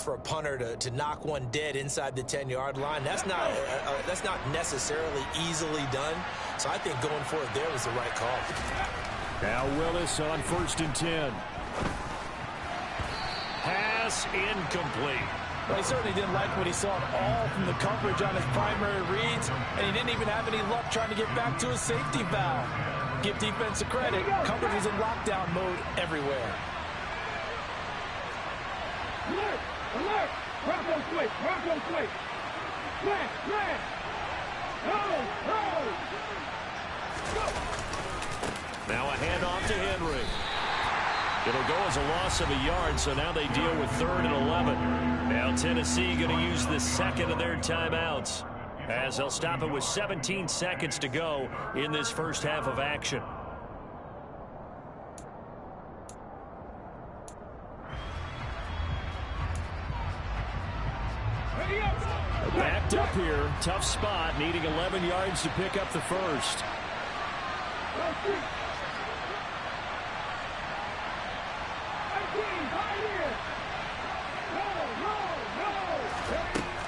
for a punter to knock one dead inside the 10-yard line. That's not necessarily easily done. So I think going for it there was the right call. Now Willis on 1st and 10. Pass incomplete. Well, he certainly didn't like what he saw at all from the coverage on his primary reads, and he didn't even have any luck trying to get back to his safety valve. Give defense a credit. Coverage was in lockdown mode everywhere. Alert! Alert! Bronco switch! Bronco switch! Smash! Smash! Go! Now a handoff to Henry. It'll go as a loss of a yard, so now they deal with 3rd and 11. Now Tennessee going to use the second of their timeouts, as they'll stop it with 17 seconds to go in this first half of action. Backed up here. Tough spot, needing 11 yards to pick up the first.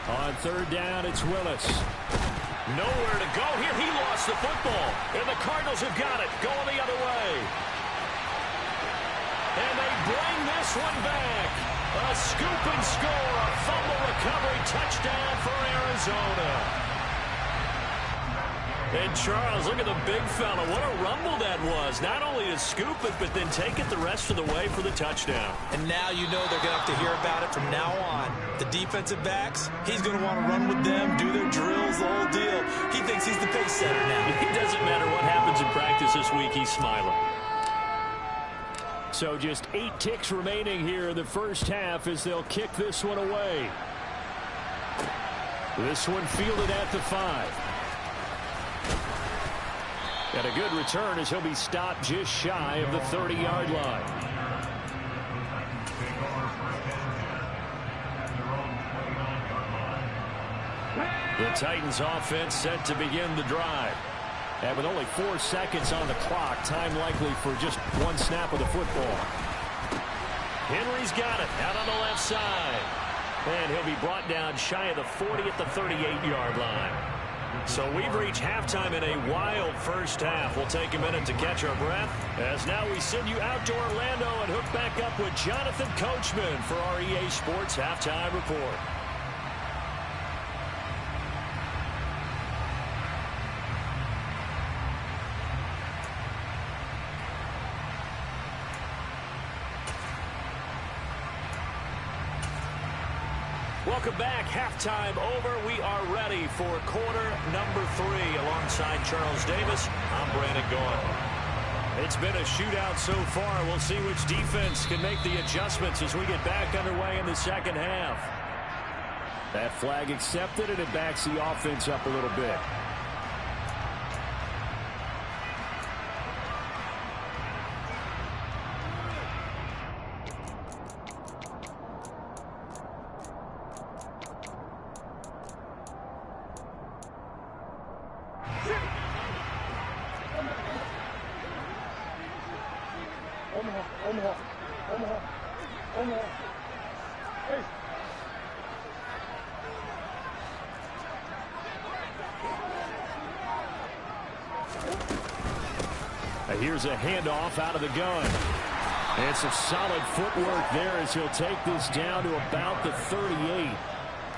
On 3rd down, it's Willis. Nowhere to go here. He lost the football, and the Cardinals have got it. Going the other way. And they bring this one back. A scoop and score, a fumble recovery touchdown for Arizona. And Charles, look at the big fella. What a rumble that was. Not only to scoop it, but then take it the rest of the way for the touchdown. And now you know they're going to have to hear about it from now on. The defensive backs, he's going to want to run with them, do their drills, the whole deal. He thinks he's the pace setter now. It doesn't matter what happens in practice this week. He's smiling. So just 8 ticks remaining here in the first half as they'll kick this one away. This one fielded at the 5. And a good return as he'll be stopped just shy of the 30-yard line. The Titans offense set to begin the drive. And with only 4 seconds on the clock, time likely for just one snap of the football. Henry's got it out on the left side. And he'll be brought down shy of the 40 at the 38-yard line. So we've reached halftime in a wild first half. We'll take a minute to catch our breath as now we send you out to Orlando and hook back up with Jonathan Coachman for our EA Sports Halftime Report. Welcome back. Halftime over. We are ready for quarter number 3. Alongside Charles Davis, I'm Brandon Gaughan. It's been a shootout so far. We'll see which defense can make the adjustments as we get back underway in the second half. That flag accepted, and it backs the offense up a little bit. Here's a handoff out of the gun. And some solid footwork there as he'll take this down to about the 38.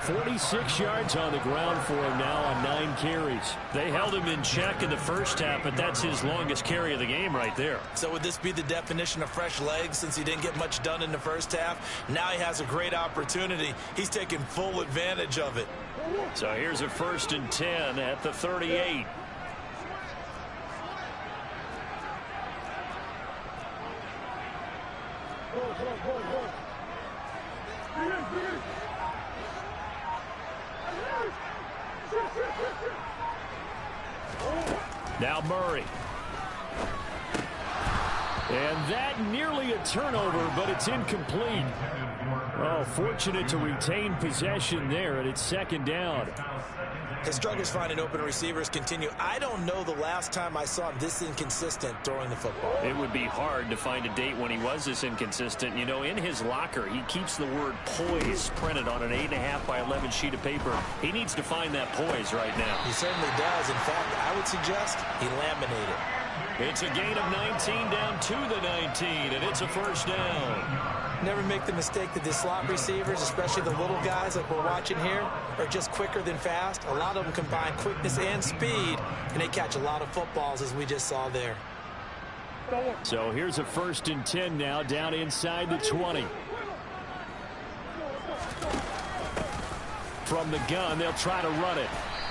46 yards on the ground for him now on 9 carries. They held him in check in the first half, but that's his longest carry of the game right there. So would this be the definition of fresh legs since he didn't get much done in the first half? Now he has a great opportunity. He's taking full advantage of it. So here's a 1st and 10 at the 38. Now Murray. And that nearly a turnover, but it's incomplete. Oh, fortunate to retain possession there, and it's second down. His struggles finding open receivers continue. I don't know the last time I saw him this inconsistent throwing the football. It would be hard to find a date when he was this inconsistent. You know, in his locker, he keeps the word poise printed on an 8.5 by 11 sheet of paper. He needs to find that poise right now. He certainly does. In fact, I would suggest he laminated. It's a gain of 19 down to the 19, and it's a first down. Never make the mistake that the slot receivers, especially the little guys like we're watching here, are just quicker than fast. A lot of them combine quickness and speed, and they catch a lot of footballs, as we just saw there. So here's a 1st and 10 now, down inside the 20. From the gun, they'll try to run it.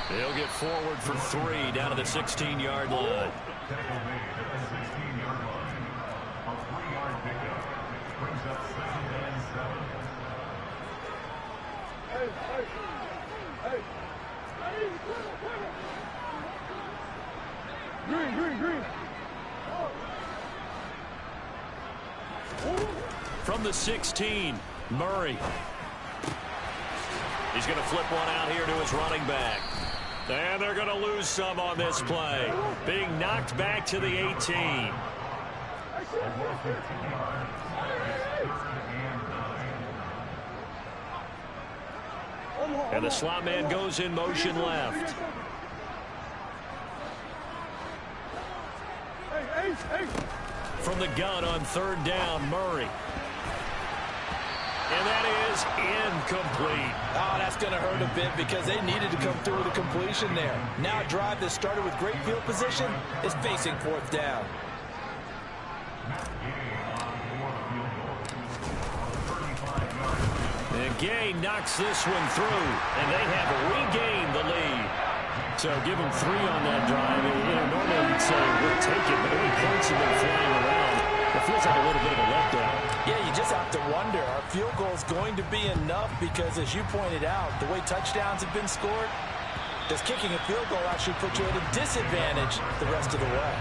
They'll get forward for 3 down to the 16-yard line. Green. From the 16, Murray. He's going to flip one out here to his running back. And they're going to lose some on this play. Being knocked back to the 18. And the slot man goes in motion left. From the gun on 3rd down, Murray. And that is incomplete. Oh, that's going to hurt a bit because they needed to come through with a completion there. Now a drive that started with great field position is facing 4th down. And Gay knocks this one through, and they have regained the lead. So give them 3 on that drive. Normally you'd say we'll take it, but any points have been flying around. It feels like a little bit of a letdown. Yeah, you just have to wonder, are field goals going to be enough? Because as you pointed out, the way touchdowns have been scored, does kicking a field goal actually put you at a disadvantage the rest of the way?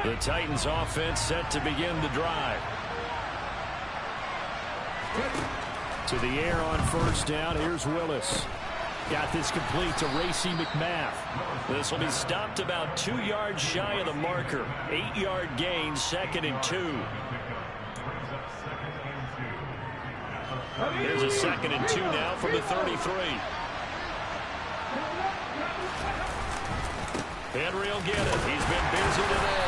The Titans offense set to begin the drive. To the air on 1st down. Here's Willis. Got this complete to Racy McMath. This will be stopped about 2 yards shy of the marker. 8-yard gain, 2nd and 2. Here's a 2nd and 2 now from the 33. Henry will get it. He's been busy today.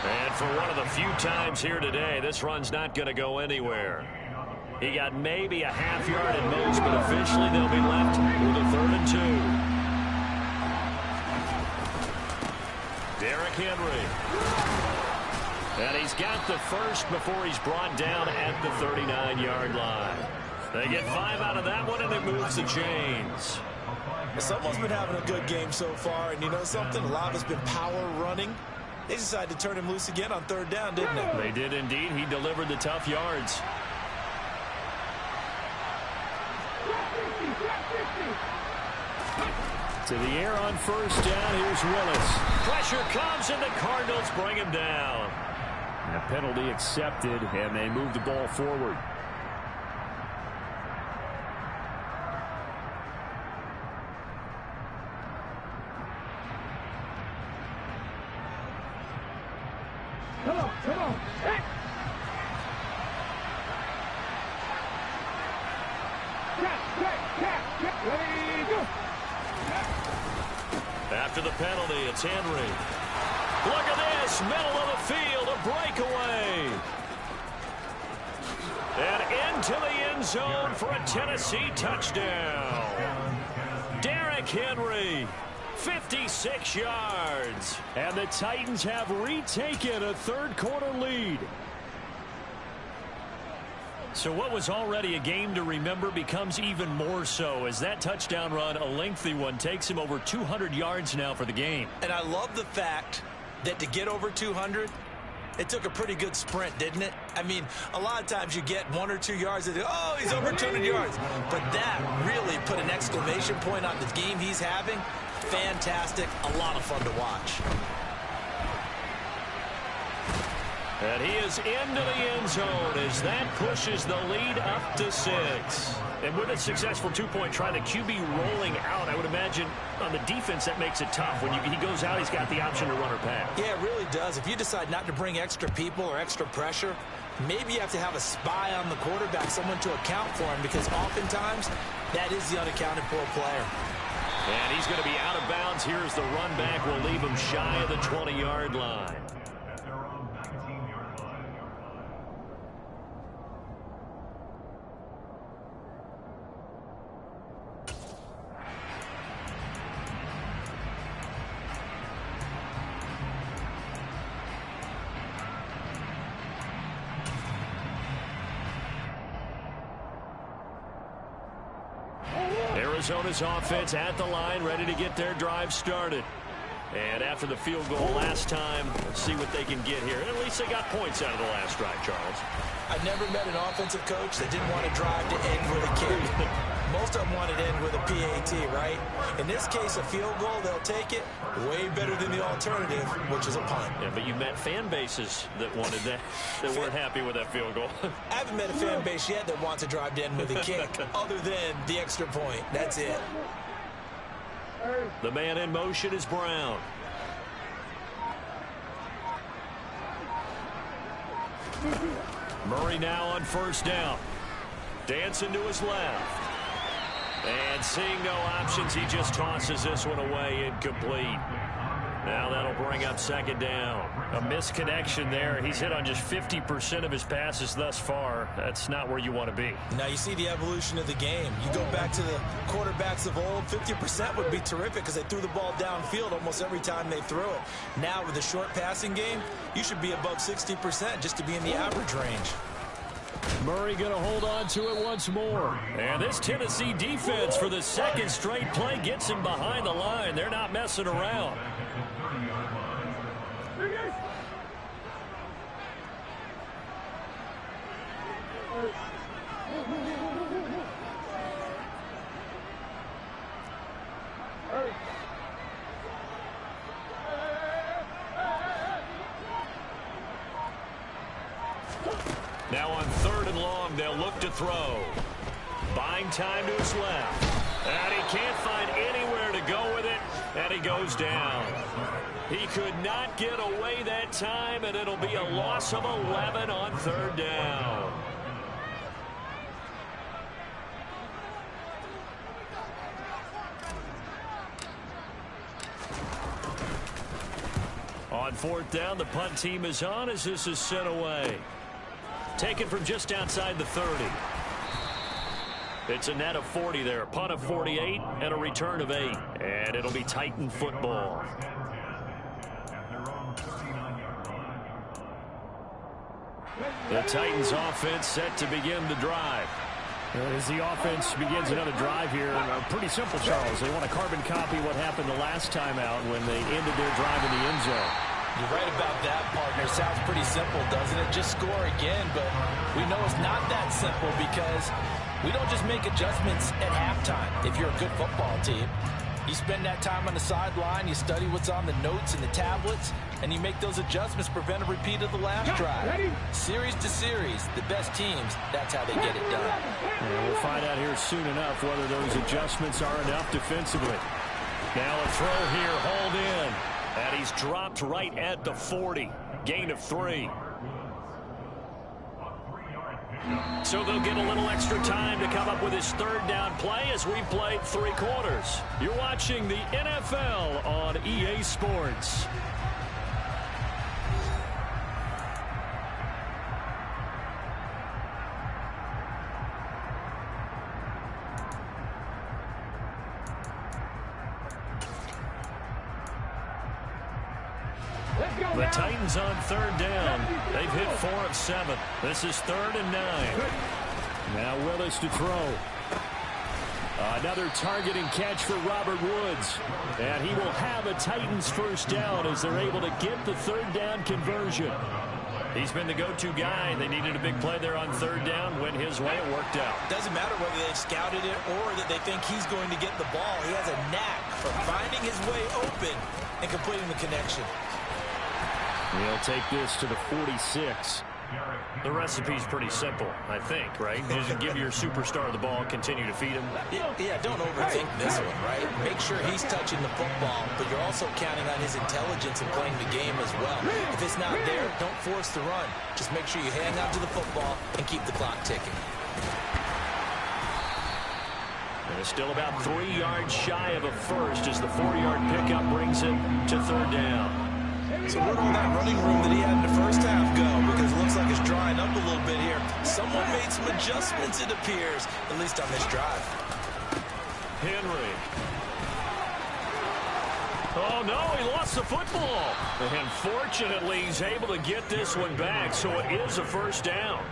And for one of the few times here today, this run's not going to go anywhere. He got maybe a half yard at most, but officially they'll be left with a 3rd and 2. Derrick Henry. And he's got the first before he's brought down at the 39-yard line. They get 5 out of that one, and it moves the chains. Someone's been having a good game so far, and you know something? A lot of it's been power running. They decided to turn him loose again on 3rd down, didn't they? They did indeed. He delivered the tough yards. To the air on 1st down. Here's Willis. Pressure comes, and the Cardinals bring him down. And a penalty accepted, and they move the ball forward. Come on. Hey. Ready, go. After the penalty, it's Henry. Look at this, middle of the field, a breakaway. And into the end zone for a Tennessee touchdown. Derrick Henry, 56 yards. And the Titans have retaken a 3rd quarter lead. So what was already a game to remember becomes even more so as that touchdown run, a lengthy one, takes him over 200 yards now for the game. And I love the fact that to get over 200, It took a pretty good sprint, didn't it? I mean, a lot of times you get 1 or 2 yards and oh, he's over 200 yards. But that really put an exclamation point on the game he's having. Fantastic. A lot of fun to watch. And he is into the end zone as that pushes the lead up to 6. And with a successful two-point try, the QB rolling out, I would imagine on the defense that makes it tough. When he goes out, he's got the option to run or pass. Yeah, it really does. If you decide not to bring extra people or extra pressure, maybe you have to have a spy on the quarterback, someone to account for him, because oftentimes that is the unaccounted for player. And he's going to be out of bounds. Here's the run back. We'll leave him shy of the 20-yard line. Arizona's offense at the line, ready to get their drive started. And after the field goal last time, let's see what they can get here. And at least they got points out of the last drive, Charles. I've never met an offensive coach that didn't want to drive to end with a kick. Most of them wanted to end with a PAT, right? In this case, a field goal, they'll take it. Way better than the alternative, which is a punt. Yeah, but you met fan bases that wanted that, that weren't happy with that field goal. I haven't met a fan base yet that wants to drive to end with a kick, other than the extra point. That's it. The man in motion is Brown. Murray now on first down. Dancing to his left. And seeing no options, he just tosses this one away, incomplete. Now that'll bring up second down. A misconnection there. He's hit on just 50% of his passes thus far. That's not where you want to be. Now you see the evolution of the game. You go back to the quarterbacks of old, 50% would be terrific because they threw the ball downfield almost every time they threw it. Now with the short passing game, you should be above 60% just to be in the average range. Murray going to hold on to it once more. And this Tennessee defense for the second straight play gets him behind the line. They're not messing around. Now on third and long, they'll look to throw. Buying time to his left. And he can't find anywhere to go with it, and he goes down. He could not get away that time, and it'll be a loss of 11 on third down. On fourth down, the punt team is on as this is sent away. Taken from just outside the 30. It's a net of 40 there. A punt of 48 and a return of 8. And it'll be Titan football. The Titans offense set to begin the drive. As the offense begins another drive here, pretty simple, Charles. They want to carbon copy what happened the last time out when they ended their drive in the end zone. You're right about that, partner. Sounds pretty simple, doesn't it? Just score again, but we know it's not that simple because we don't just make adjustments at halftime. If you're a good football team, you spend that time on the sideline, you study what's on the notes and the tablets, and you make those adjustments, prevent a repeat of the last drive. Series to series, the best teams, that's how they get it done. And we'll find out here soon enough whether those adjustments are enough defensively. Now a throw here, hauled in. And he's dropped right at the 40. Gain of 3. So they'll get a little extra time to come up with his third down play as we played 3 quarters. You're watching the NFL on EA Sports. The Titans on third down. They've hit 4 of 7. This is 3rd and 9. Now Willis to throw. Another targeting catch for Robert Woods. And he will have a Titans first down as they're able to get the third down conversion. He's been the go-to guy. They needed a big play there on third down. Went his way. It worked out. Doesn't matter whether they've scouted it or that they think he's going to get the ball. He has a knack for finding his way open and completing the connection. He'll take this to the 46. The recipe's pretty simple, I think, right? Just give your superstar the ball, continue to feed him. Yeah, don't overthink this one, right? Make sure he's touching the football, but you're also counting on his intelligence in playing the game as well. If it's not there, don't force the run. Just make sure you hang on to the football and keep the clock ticking. And it's still about 3 yards shy of a first as the 4-yard pickup brings him to third down. So where'd all that running room that he had in the first half go? Because it looks like it's drying up a little bit here. Someone made some adjustments, it appears, at least on this drive. Henry. Oh, no, he lost the football. And fortunately, he's able to get this one back, so it is a first down.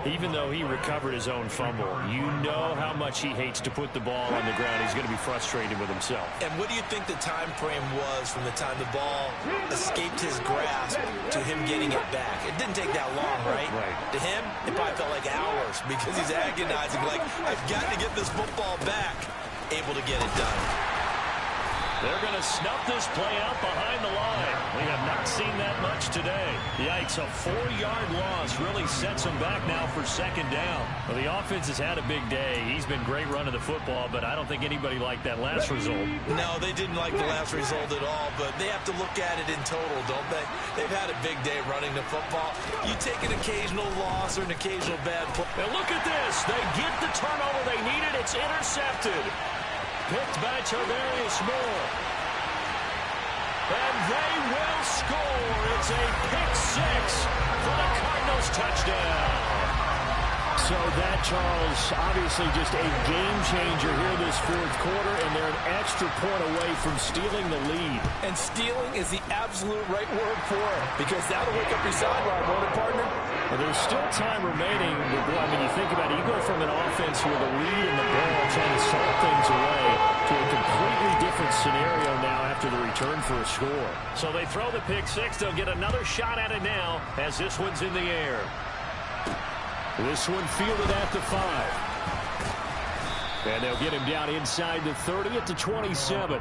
Even though he recovered his own fumble, you know how much he hates to put the ball on the ground. He's going to be frustrated with himself. And what do you think the time frame was from the time the ball escaped his grasp to him getting it back? It didn't take that long, right? Right. To him, it probably felt like hours because he's agonizing, like, I've got to get this football back. Able to get it done. They're going to snuff this play out behind the line. We have not seen that much today. Yikes, a 4-yard loss really sets him back now for second down. Well, the offense has had a big day. He's been great running the football, but I don't think anybody liked that last result. No, they didn't like the last result at all, but they have to look at it in total, don't they? They've had a big day running the football. You take an occasional loss or an occasional bad play. And look at this. They get the turnover they needed. It's intercepted. Picked by Tarvarius Moore. And they will score. It's a pick six for the Cardinals touchdown. So that, Charles, obviously just a game changer here this fourth quarter, and they're an extra point away from stealing the lead. And stealing is the absolute right word for it, because that'll wake up your sideline, won't it, partner? Well, there's still time remaining, but boy, I mean, you think about it, you go from an offense with a lead in the ball trying to salt things away to a completely different scenario now after the return for a score. So they throw the pick six. They'll get another shot at it now as this one's in the air. This one fielded at the 5. And they'll get him down inside the 30 at the 27.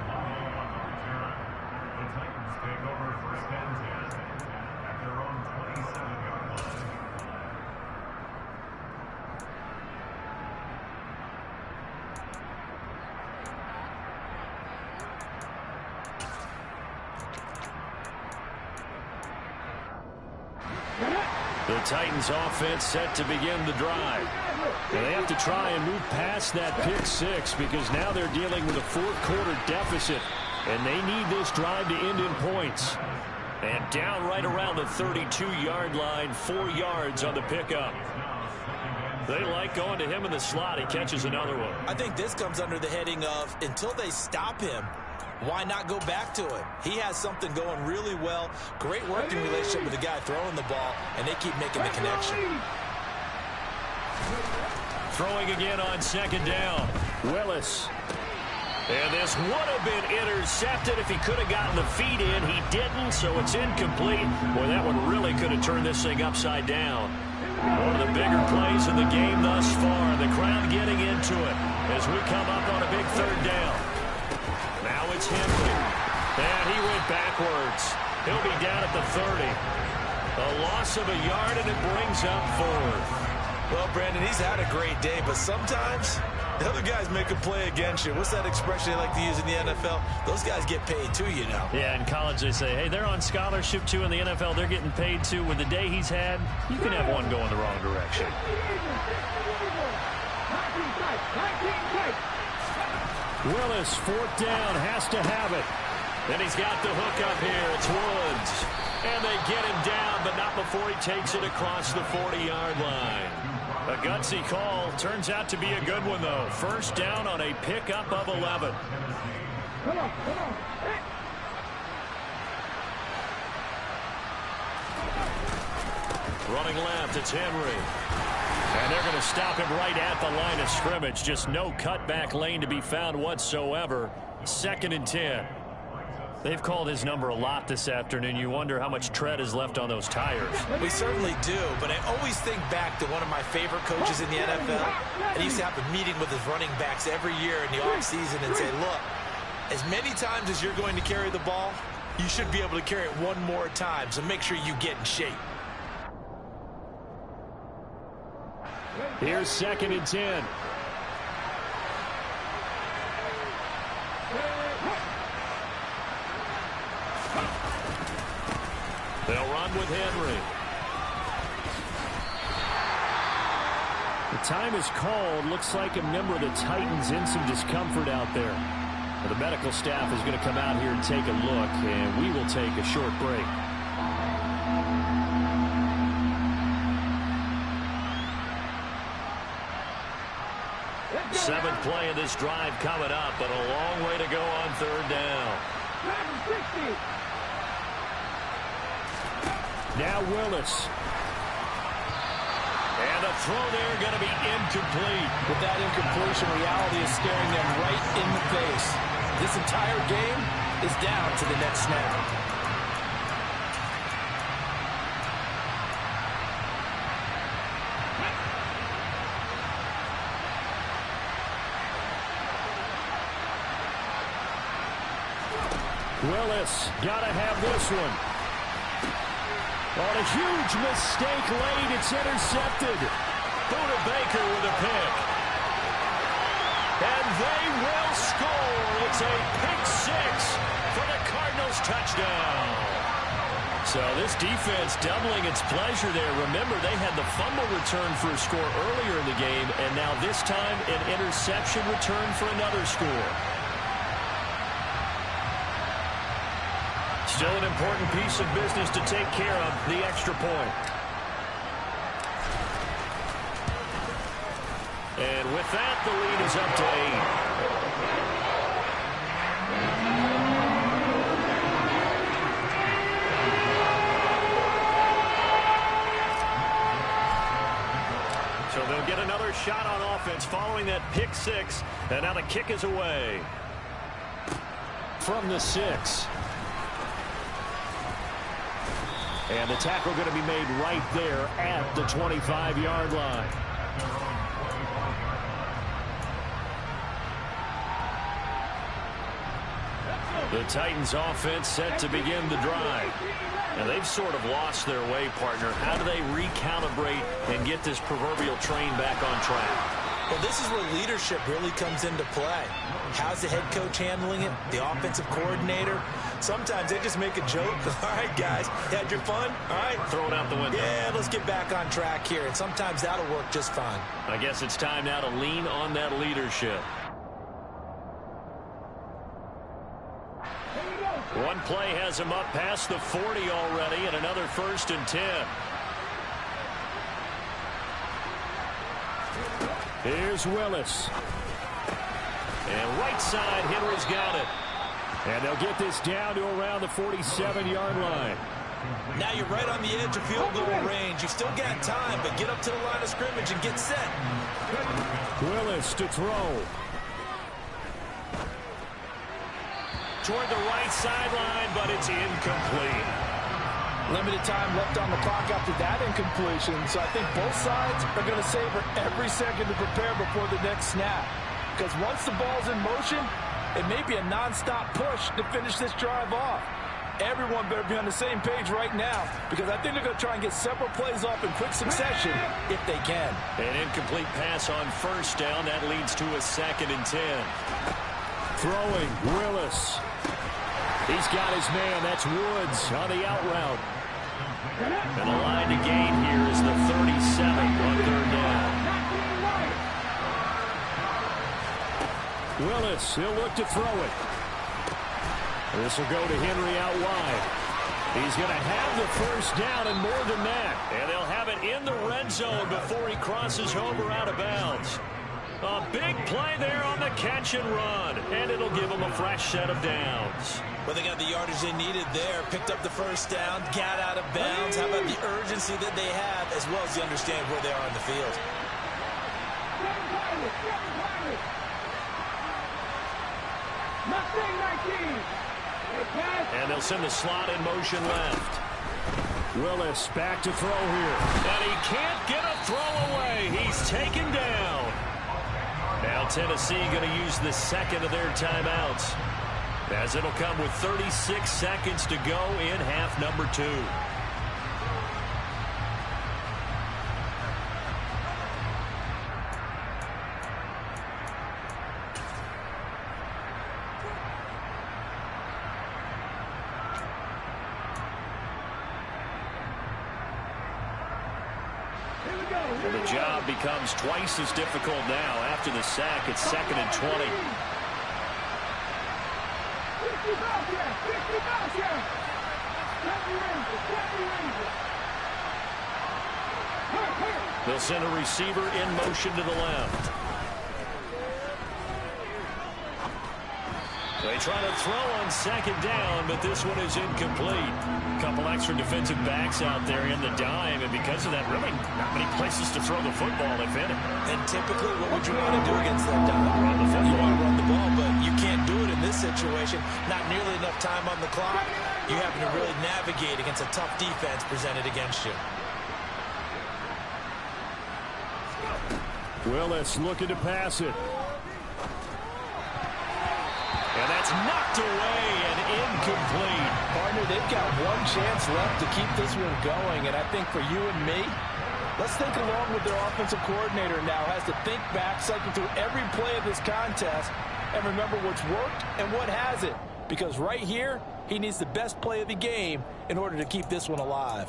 The Titans offense set to begin the drive. And they have to try and move past that pick six because now they're dealing with a fourth quarter deficit. And they need this drive to end in points. And down right around the 32-yard line, 4 yards on the pickup. They like going to him in the slot. He catches another one. I think this comes under the heading of until they stop him, why not go back to it? He has something going really well. Great working relationship with the guy throwing the ball, and they keep making the connection. Throwing again on second down. Willis. And this would have been intercepted if he could have gotten the feet in. He didn't, so it's incomplete. Boy, that one really could have turned this thing upside down. One of the bigger plays in the game thus far. The crowd getting into it as we come up on a big third down. Now it's Henry. And he went backwards. He'll be down at the 30. A loss of a yard, and it brings up fourth. Well, Brandon, he's had a great day, but sometimes the other guys make a play against you. What's that expression they like to use in the NFL? Those guys get paid too, you know. Yeah, in college they say, hey, they're on scholarship too. In the NFL, they're getting paid too. With the day he's had, you can have one going the wrong direction. Willis, fourth down, has to have it. And he's got the hook up here. It's Woods. And they get him down, but not before he takes it across the 40-yard line. A gutsy call. Turns out to be a good one, though. First down on a pickup of 11. Come on. Running left, it's Henry. And they're going to stop him right at the line of scrimmage. Just no cutback lane to be found whatsoever. 2nd and 10. They've called his number a lot this afternoon. You wonder how much tread is left on those tires. We certainly do, but I always think back to one of my favorite coaches in the NFL. And he used to have a meeting with his running backs every year in the offseason and say, look, as many times as you're going to carry the ball, you should be able to carry it one more time, so make sure you get in shape. Here's 2nd and 10. They'll run with Henry. The time is called. Looks like a member of the Titans in some discomfort out there. Well, the medical staff is going to come out here and take a look, and we will take a short break. Seventh play of this drive coming up, but a long way to go on 3rd down. Now Willis. And the throw there going to be incomplete. With that incompletion, reality is staring them right in the face. This entire game is down to the next snap. Willis, gotta have this one. On a huge mistake late, it's intercepted. Buda Baker with a pick. And they will score. It's a pick 6 for the Cardinals touchdown. So this defense doubling its pleasure there. Remember, they had the fumble return for a score earlier in the game, and now this time an interception return for another score. Still an important piece of business to take care of, the extra point. And with that, the lead is up to 8. So they'll get another shot on offense following that pick 6, and now the kick is away. From the 6. And the tackle going to be made right there at the 25-yard line. The Titans offense set to begin the drive. And they've sort of lost their way, partner. How do they recalibrate and get this proverbial train back on track? Well, this is where leadership really comes into play. How's the head coach handling it? The offensive coordinator? Sometimes they just make a joke. All right, guys, you had your fun? All right. Throw it out the window. Yeah, let's get back on track here. And sometimes that'll work just fine. I guess it's time now to lean on that leadership. One play has him up past the 40 already, and another 1st and 10. Here's Willis. And right side, Henry's got it. And they'll get this down to around the 47-yard line. Now you're right on the edge of field goal range. You've still got time, but get up to the line of scrimmage and get set. Willis to throw. Toward the right sideline, but it's incomplete. Limited time left on the clock after that incompletion, so I think both sides are going to savor every second to prepare before the next snap. Because once the ball's in motion, it may be a non-stop push to finish this drive off. Everyone better be on the same page right now, because I think they're going to try and get several plays off in quick succession if they can. An incomplete pass on 1st down. That leads to a 2nd and 10. Throwing, Willis. He's got his man. That's Woods on the out route. And the line to gain here is the 37 on 3rd down. Willis, he'll look to throw it. This will go to Henry out wide. He's going to have the 1st down and more than that. And they'll have it in the red zone before he crosses over out of bounds. A big play there on the catch and run. And it'll give them a fresh set of downs. Well, they got the yardage they needed there. Picked up the 1st down, got out of bounds. How about the urgency that they have, as well as they understand where they are on the field? Mustang 19. And they'll send the slot in motion left. Willis back to throw here. And he can't get a throw away. He's taken down. Now Tennessee going to use the second of their timeouts, as it'll come with 36 seconds to go in half number 2. And the job becomes twice as difficult now after the sack. It's 2nd and 20. They'll send a receiver in motion to the left. They try to throw on 2nd down, but this one is incomplete. A couple extra defensive backs out there in the dime, and because of that, really not many places to throw the football, if any. And typically, what would you want to do against that dime? Run the football. You want to run the ball, but you can't do it in this situation. Not nearly enough time on the clock. You're having to really navigate against a tough defense presented against you. Willis looking to pass it. And that's knocked away and incomplete. Partner, they've got one chance left to keep this one going, and I think for you and me, let's think along with their offensive coordinator now. Has to think back, cycle through every play of this contest, and remember what's worked and what hasn't. Because right here, he needs the best play of the game in order to keep this one alive.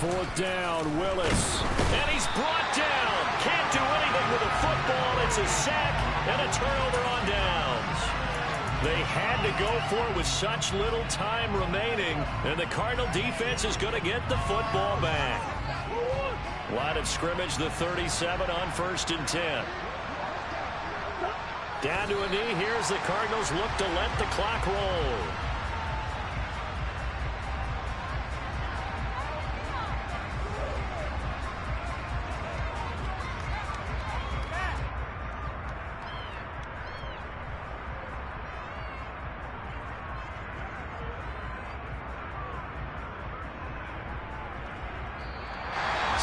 Fourth down, Willis. And he's brought down. Can't do anything with a football. It's a sack and a turnover on downs. They had to go for it with such little time remaining, and the Cardinal defense is going to get the football back. Line of scrimmage, the 37 on 1st and 10. Down to a knee. Here's the Cardinals look to let the clock roll.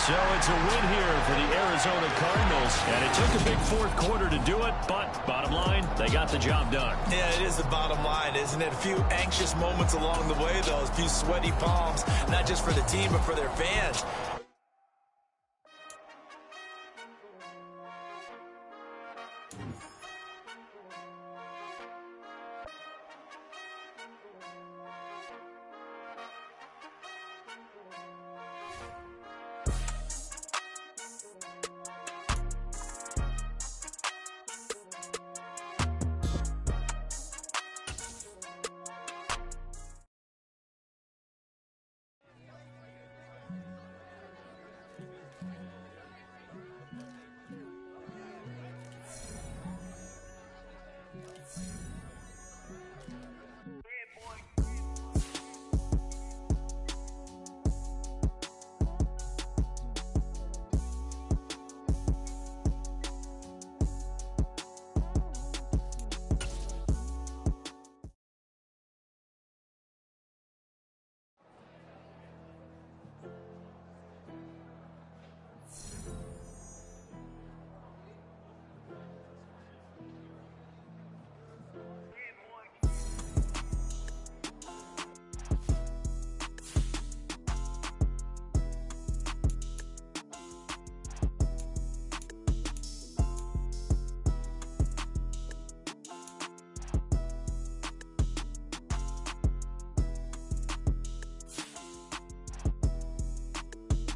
So it's a win here for the Arizona Cardinals, and it took a big 4th quarter to do it, but bottom line, they got the job done. Yeah, it is the bottom line, isn't it? A few anxious moments along the way, though, a few sweaty palms, not just for the team, but for their fans.